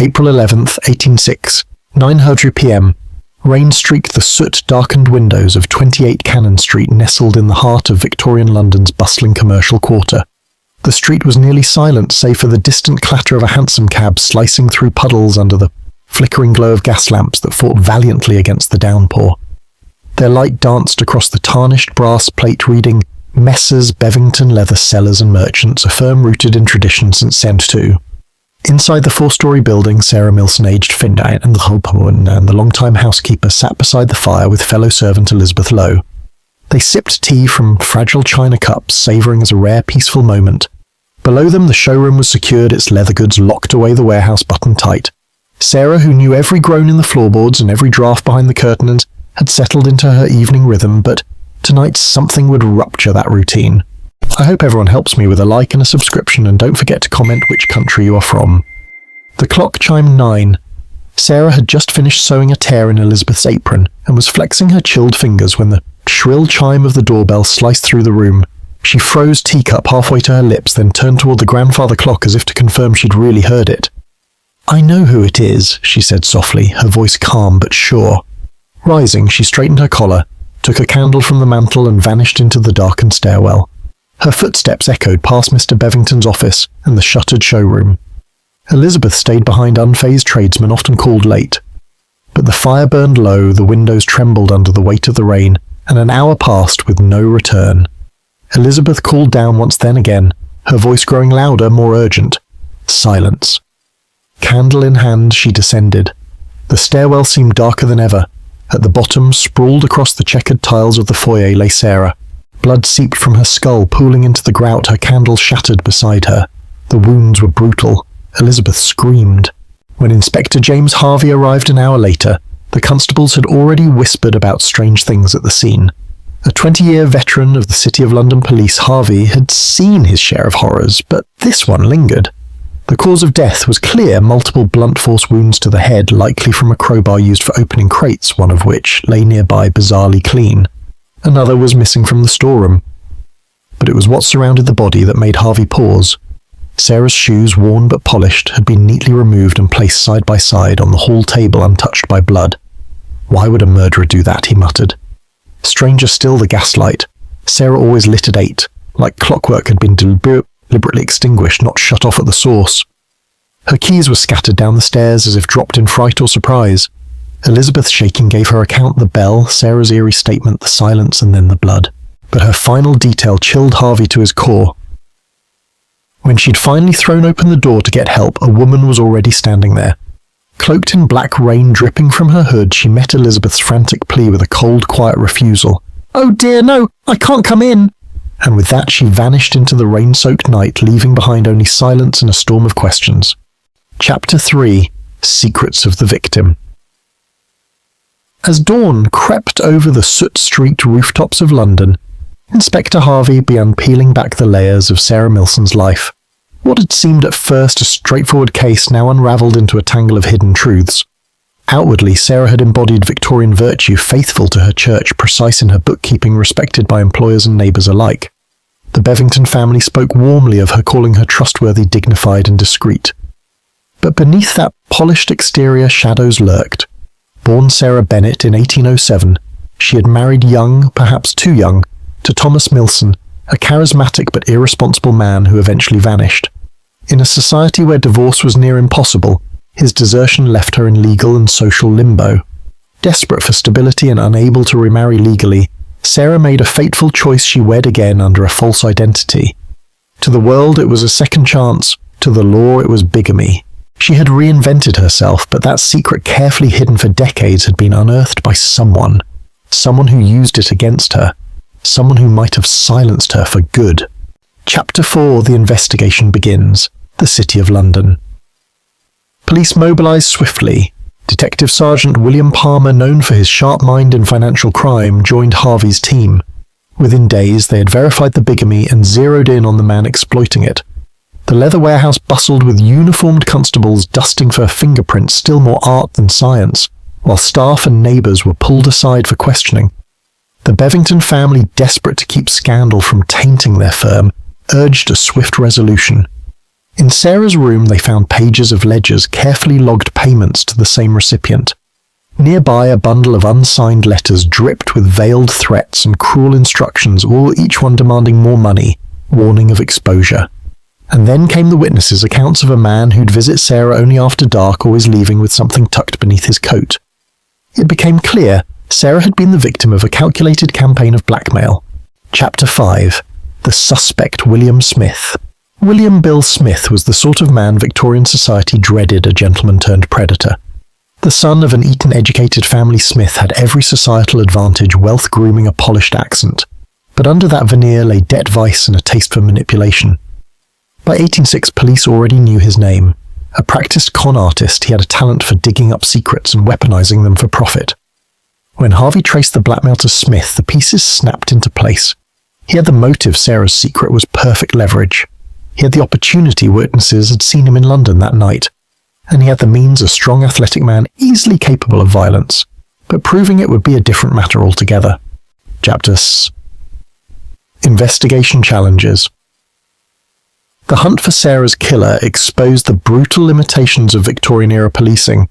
April 11th, 1806, 9:00 p.m. Rain streaked the soot-darkened windows of 28 Cannon Street, nestled in the heart of Victorian London's bustling commercial quarter. The street was nearly silent, save for the distant clatter of a hansom cab slicing through puddles under the flickering glow of gas lamps that fought valiantly against the downpour. Their light danced across the tarnished brass plate reading, Messrs. Bevington Leather Sellers and Merchants, a firm rooted in tradition since Cent II. Inside the 4-story building, Sarah Milson, aged 59, and the long-time housekeeper sat beside the fire with fellow servant Elizabeth Lowe. They sipped tea from fragile china cups, savouring as a rare, peaceful moment. Below them, the showroom was secured, its leather goods locked away, the warehouse buttoned tight. Sarah, who knew every groan in the floorboards and every draft behind the curtains, had settled into her evening rhythm, but tonight something would rupture that routine. I hope everyone helps me with a like and a subscription, and don't forget to comment which country you are from. The clock chimed 9. Sarah had just finished sewing a tear in Elizabeth's apron and was flexing her chilled fingers when the shrill chime of the doorbell sliced through the room. She froze teacup halfway to her lips, then turned toward the grandfather clock as if to confirm she'd really heard it. "I know who it is," she said softly, her voice calm but sure. Rising, she straightened her collar, took a candle from the mantel and vanished into the darkened stairwell. Her footsteps echoed past Mr. Bevington's office and the shuttered showroom. Elizabeth stayed behind unfazed tradesmen, often called late. But the fire burned low, the windows trembled under the weight of the rain, and an hour passed with no return. Elizabeth called down once, then again, her voice growing louder, more urgent. Silence. Candle in hand, she descended. The stairwell seemed darker than ever. At the bottom, sprawled across the checkered tiles of the foyer, lay Sarah. Blood seeped from her skull, pooling into the grout, her candle shattered beside her. The wounds were brutal. Elizabeth screamed. When Inspector James Harvey arrived an hour later, the constables had already whispered about strange things at the scene. A 20-year veteran of the City of London Police, Harvey had seen his share of horrors, but this one lingered. The cause of death was clear: multiple blunt force wounds to the head, likely from a crowbar used for opening crates, one of which lay nearby bizarrely clean. Another was missing from the storeroom. But it was what surrounded the body that made Harvey pause. Sarah's shoes, worn but polished, had been neatly removed and placed side by side on the hall table, untouched by blood. "Why would a murderer do that?" he muttered. Stranger still, the gaslight. Sarah always lit at 8, like clockwork had been deliberately extinguished, not shut off at the source. Her keys were scattered down the stairs as if dropped in fright or surprise. Elizabeth's shaking gave her account: the bell, Sarah's eerie statement, the silence, and then the blood. But her final detail chilled Harvey to his core. When she'd finally thrown open the door to get help, a woman was already standing there. Cloaked in black rain dripping from her hood, she met Elizabeth's frantic plea with a cold, quiet refusal. "Oh dear, no, I can't come in!" And with that she vanished into the rain-soaked night, leaving behind only silence and a storm of questions. Chapter 3. Secrets of the Victim. As dawn crept over the soot-streaked rooftops of London, Inspector Harvey began peeling back the layers of Sarah Milson's life. What had seemed at first a straightforward case now unravelled into a tangle of hidden truths. Outwardly, Sarah had embodied Victorian virtue, faithful to her church, precise in her bookkeeping, respected by employers and neighbours alike. The Bevington family spoke warmly of her, calling her trustworthy, dignified and discreet. But beneath that polished exterior, shadows lurked. Born Sarah Bennet in 1807, she had married young, perhaps too young, to Thomas Milson, a charismatic but irresponsible man who eventually vanished. In a society where divorce was near impossible, his desertion left her in legal and social limbo. Desperate for stability and unable to remarry legally, Sarah made a fateful choice: she wed again under a false identity. To the world it was a second chance, to the law it was bigamy. She had reinvented herself, but that secret, carefully hidden for decades, had been unearthed by someone who used it against her, someone who might have silenced her for good. Chapter 4. The investigation begins. The City of London. Police mobilised swiftly. Detective Sergeant William Palmer, known for his sharp mind in financial crime, joined Harvey's team. Within days, they had verified the bigamy and zeroed in on the man exploiting it. The leather warehouse bustled with uniformed constables dusting for fingerprints, still more art than science, while staff and neighbours were pulled aside for questioning. The Bevington family, desperate to keep scandal from tainting their firm, urged a swift resolution. In Sarah's room, they found pages of ledgers, carefully logged payments to the same recipient. Nearby, a bundle of unsigned letters dripped with veiled threats and cruel instructions, each one demanding more money, warning of exposure. And then came the witnesses' accounts of a man who'd visit Sarah only after dark, always leaving with something tucked beneath his coat. It became clear Sarah had been the victim of a calculated campaign of blackmail. Chapter 5. The Suspect William Smith. William Bill Smith was the sort of man Victorian society dreaded, a gentleman-turned-predator. The son of an Eton-educated family, Smith had every societal advantage, wealth grooming a polished accent. But under that veneer lay debt, vice, and a taste for manipulation. By 1806, police already knew his name. A practiced con artist, he had a talent for digging up secrets and weaponizing them for profit. When Harvey traced the blackmail to Smith, the pieces snapped into place. He had the motive Sarah's secret was perfect leverage. He had the opportunity witnesses had seen him in London that night. And he had the means a strong athletic man easily capable of violence. But proving it would be a different matter altogether. Chapter 6. Investigation challenges. The hunt for Sarah's killer exposed the brutal limitations of Victorian-era policing.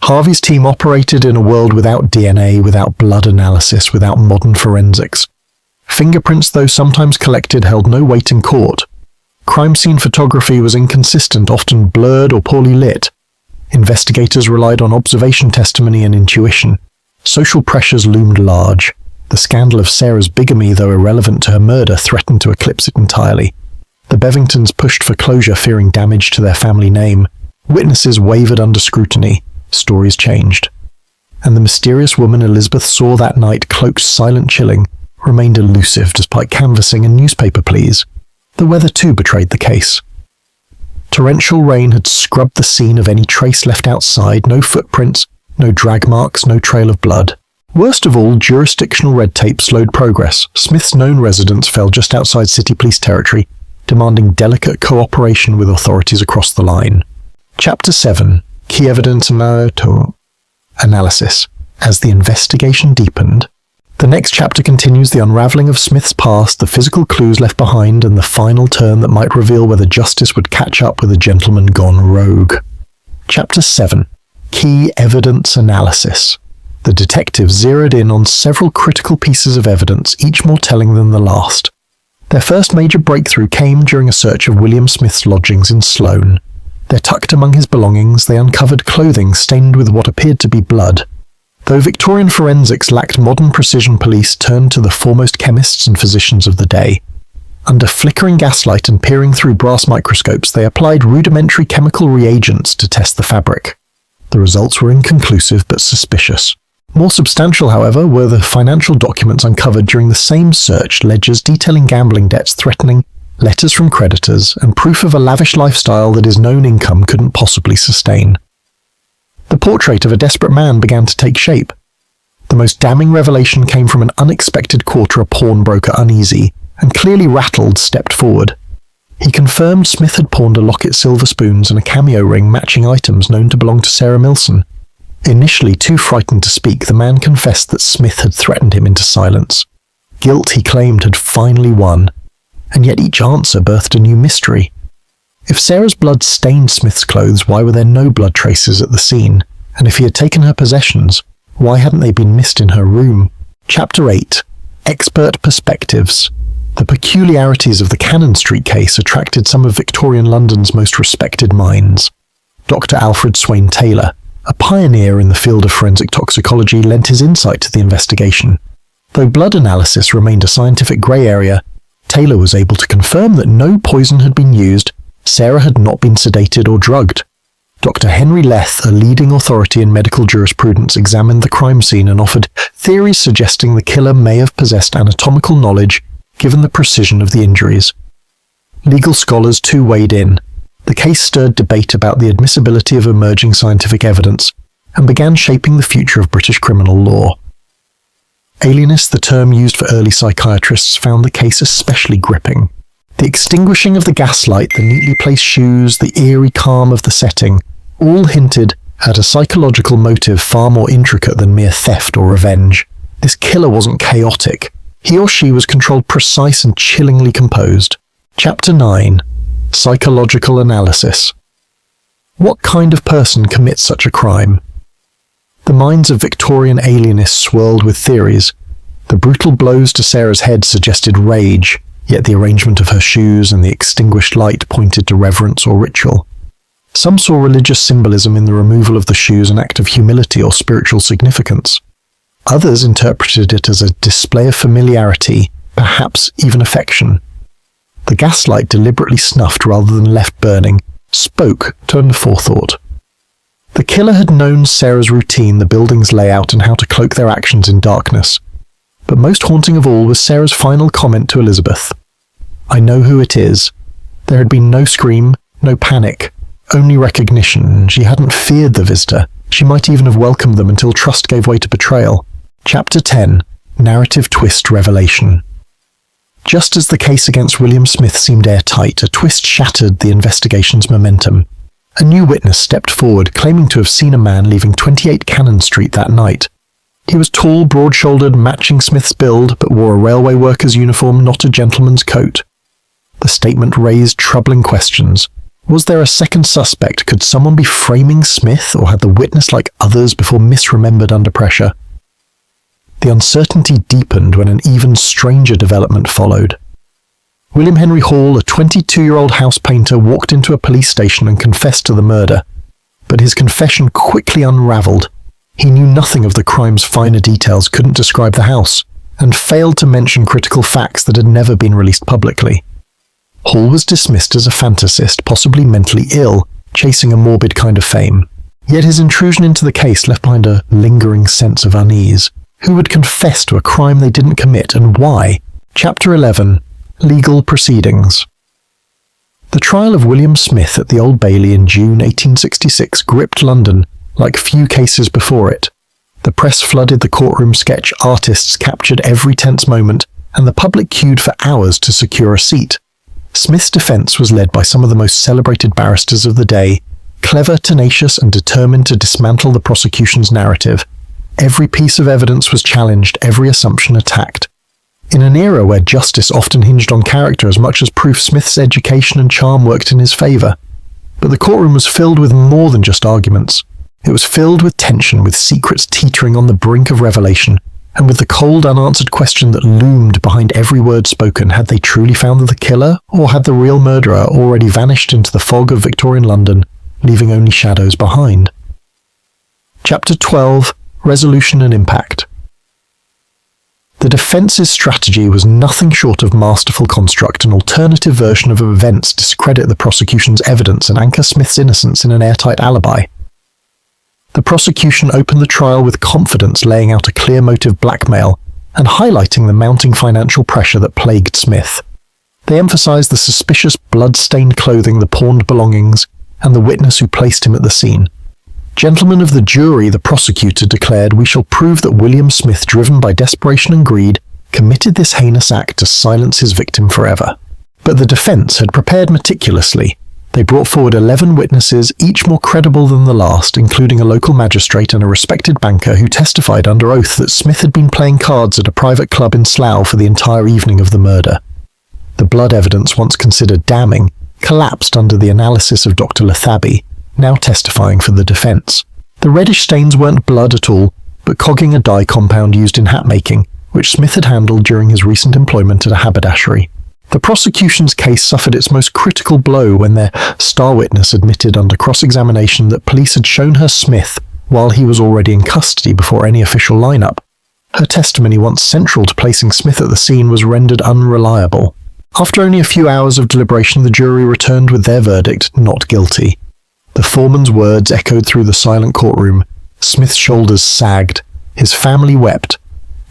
Harvey's team operated in a world without DNA, without blood analysis, without modern forensics. Fingerprints, though sometimes collected, held no weight in court. Crime scene photography was inconsistent, often blurred or poorly lit. Investigators relied on observation testimony and intuition. Social pressures loomed large. The scandal of Sarah's bigamy, though irrelevant to her murder, threatened to eclipse it entirely. The Bevingtons pushed for closure, fearing damage to their family name. Witnesses wavered under scrutiny. Stories changed. And the mysterious woman Elizabeth saw that night, cloaked silent chilling, remained elusive despite canvassing and newspaper pleas. The weather too betrayed the case. Torrential rain had scrubbed the scene of any trace left outside, no footprints, no drag marks, no trail of blood. Worst of all, jurisdictional red tape slowed progress. Smith's known residence fell just outside city police territory, demanding delicate cooperation with authorities across the line. Chapter 7. Key Evidence Analysis. As the investigation deepened, the next chapter continues the unravelling of Smith's past, the physical clues left behind, and the final turn that might reveal whether justice would catch up with a gentleman gone rogue. Chapter 7. Key Evidence Analysis. The detectives zeroed in on several critical pieces of evidence, each more telling than the last. Their first major breakthrough came during a search of William Smith's lodgings in Sloane. There, tucked among his belongings, they uncovered clothing stained with what appeared to be blood. Though Victorian forensics lacked modern precision, police turned to the foremost chemists and physicians of the day. Under flickering gaslight and peering through brass microscopes, they applied rudimentary chemical reagents to test the fabric. The results were inconclusive but suspicious. More substantial, however, were the financial documents uncovered during the same search, ledgers detailing gambling debts threatening, letters from creditors, and proof of a lavish lifestyle that his known income couldn't possibly sustain. The portrait of a desperate man began to take shape. The most damning revelation came from an unexpected quarter. A pawnbroker, uneasy and clearly rattled, stepped forward. He confirmed Smith had pawned a locket, silver spoons, and a cameo ring matching items known to belong to Sarah Milson. Initially too frightened to speak, the man confessed that Smith had threatened him into silence. Guilt, he claimed, had finally won, and yet each answer birthed a new mystery. If Sarah's blood stained Smith's clothes, why were there no blood traces at the scene? And if he had taken her possessions, why hadn't they been missed in her room? Chapter 8. Expert Perspectives. The peculiarities of the Cannon Street case attracted some of Victorian London's most respected minds. Dr. Alfred Swain Taylor, a pioneer in the field of forensic toxicology, lent his insight to the investigation. Though blood analysis remained a scientific grey area, Taylor was able to confirm that no poison had been used. Sarah had not been sedated or drugged. Dr. Henry Leth, a leading authority in medical jurisprudence, examined the crime scene and offered theories suggesting the killer may have possessed anatomical knowledge given the precision of the injuries. Legal scholars too weighed in. The case stirred debate about the admissibility of emerging scientific evidence and began shaping the future of British criminal law. Alienist, the term used for early psychiatrists, found the case especially gripping. The extinguishing of the gaslight, the neatly placed shoes, the eerie calm of the setting, all hinted at a psychological motive far more intricate than mere theft or revenge. This killer wasn't chaotic. He or she was controlled, precise and chillingly composed. Chapter 9. Psychological analysis. What kind of person commits such a crime? The minds of Victorian alienists swirled with theories. The brutal blows to Sarah's head suggested rage, yet the arrangement of her shoes and the extinguished light pointed to reverence or ritual. Some saw religious symbolism in the removal of the shoes an act of humility or spiritual significance. Others interpreted it as a display of familiarity, perhaps even affection. The gaslight, deliberately snuffed rather than left burning, spoke to a forethought. The killer had known Sarah's routine, the building's layout, and how to cloak their actions in darkness. But most haunting of all was Sarah's final comment to Elizabeth. "I know who it is." There had been no scream, no panic, only recognition. She hadn't feared the visitor. She might even have welcomed them until trust gave way to betrayal. Chapter 10. Narrative Twist Revelation. Just as the case against William Smith seemed airtight, a twist shattered the investigation's momentum. A new witness stepped forward, claiming to have seen a man leaving 28 Cannon Street that night. He was tall, broad-shouldered, matching Smith's build, but wore a railway worker's uniform, not a gentleman's coat. The statement raised troubling questions. Was there a second suspect? Could someone be framing Smith, or had the witness, like others, before misremembered under pressure? The uncertainty deepened when an even stranger development followed. William Henry Hall, a 22-year-old house painter, walked into a police station and confessed to the murder. But his confession quickly unraveled. He knew nothing of the crime's finer details, couldn't describe the house, and failed to mention critical facts that had never been released publicly. Hall was dismissed as a fantasist, possibly mentally ill, chasing a morbid kind of fame. Yet his intrusion into the case left behind a lingering sense of unease. Who would confess to a crime they didn't commit, and why? Chapter 11. Legal Proceedings. The trial of William Smith at the Old Bailey in June 1866 gripped London like few cases before it. The press flooded the courtroom, sketch artists captured every tense moment, and the public queued for hours to secure a seat. Smith's defense was led by some of the most celebrated barristers of the day, clever, tenacious, and determined to dismantle the prosecution's narrative. Every piece of evidence was challenged, every assumption attacked. In an era where justice often hinged on character as much as proof, Smith's education and charm worked in his favour. But the courtroom was filled with more than just arguments. It was filled with tension, with secrets teetering on the brink of revelation, and with the cold, unanswered question that loomed behind every word spoken. Had they truly found the killer, or had the real murderer already vanished into the fog of Victorian London, leaving only shadows behind? Chapter 12. Resolution and Impact. The defence's strategy was nothing short of masterful construct, an alternative version of events discredit the prosecution's evidence and anchor Smith's innocence in an airtight alibi. The prosecution opened the trial with confidence, laying out a clear motive: blackmail, and highlighting the mounting financial pressure that plagued Smith. They emphasized the suspicious blood-stained clothing, the pawned belongings, and the witness who placed him at the scene. Gentlemen of the jury, the prosecutor declared, we shall prove that William Smith, driven by desperation and greed, committed this heinous act to silence his victim forever. But the defense had prepared meticulously. They brought forward 11 witnesses, each more credible than the last, including a local magistrate and a respected banker who testified under oath that Smith had been playing cards at a private club in Slough for the entire evening of the murder. The blood evidence, once considered damning, collapsed under the analysis of Dr. Lethaby, now testifying for the defense. The reddish stains weren't blood at all, but cogging a dye compound used in hat making, which Smith had handled during his recent employment at a haberdashery. The prosecution's case suffered its most critical blow when their star witness admitted under cross-examination that police had shown her Smith while he was already in custody before any official lineup. Her testimony, once central to placing Smith at the scene, was rendered unreliable. After only a few hours of deliberation, the jury returned with their verdict: not guilty. The foreman's words echoed through the silent courtroom. Smith's shoulders sagged. His family wept.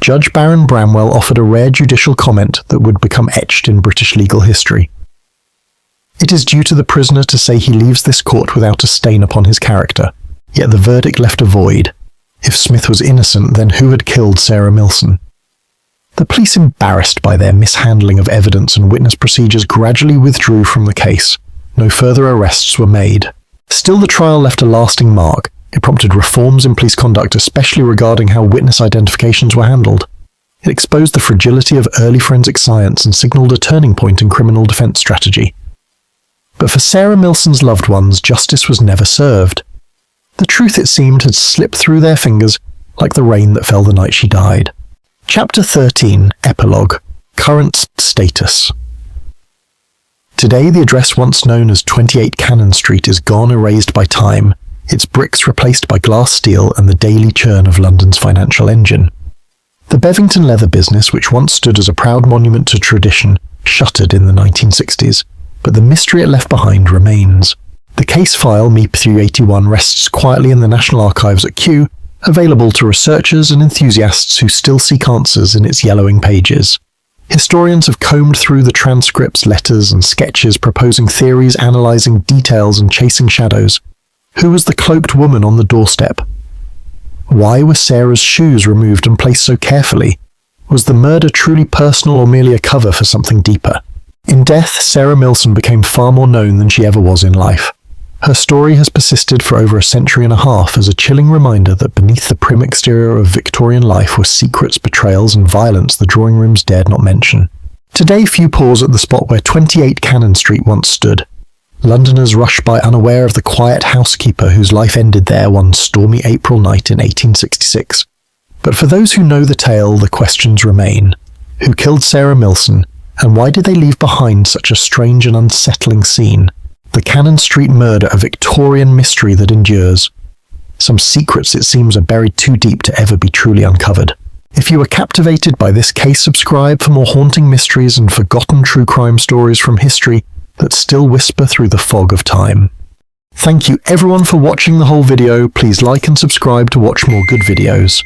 Judge Baron Bramwell offered a rare judicial comment that would become etched in British legal history. It is due to the prisoner to say he leaves this court without a stain upon his character. Yet the verdict left a void. If Smith was innocent, then who had killed Sarah Milson? The police, embarrassed by their mishandling of evidence and witness procedures, gradually withdrew from the case. No further arrests were made. Still, the trial left a lasting mark. It prompted reforms in police conduct, especially regarding how witness identifications were handled. It exposed the fragility of early forensic science and signaled a turning point in criminal defense strategy. But for Sarah Milson's loved ones, justice was never served. The truth, it seemed, had slipped through their fingers like the rain that fell the night she died. Chapter 13, Epilogue, Current Status. Today, the address once known as 28 Cannon Street is gone, erased by time, its bricks replaced by glass steel and the daily churn of London's financial engine. The Bevington leather business, which once stood as a proud monument to tradition, shuttered in the 1960s, but the mystery it left behind remains. The case file, MEP 381, rests quietly in the National Archives at Kew, available to researchers and enthusiasts who still seek answers in its yellowing pages. Historians have combed through the transcripts, letters, and sketches, proposing theories, analysing details, and chasing shadows. Who was the cloaked woman on the doorstep? Why were Sarah's shoes removed and placed so carefully? Was the murder truly personal or merely a cover for something deeper? In death, Sarah Milson became far more known than she ever was in life. Her story has persisted for over a century and a half as a chilling reminder that beneath the prim exterior of Victorian life were secrets, betrayals, and violence the drawing rooms dared not mention. Today, few pause at the spot where 28 Cannon Street once stood. Londoners rush by unaware of the quiet housekeeper whose life ended there one stormy April night in 1866. But for those who know the tale, the questions remain. Who killed Sarah Milson, and why did they leave behind such a strange and unsettling scene? The Cannon Street murder, a Victorian mystery that endures. Some secrets, it seems, are buried too deep to ever be truly uncovered. If you were captivated by this case, subscribe for more haunting mysteries and forgotten true crime stories from history that still whisper through the fog of time. Thank you everyone for watching the whole video. Please like and subscribe to watch more good videos.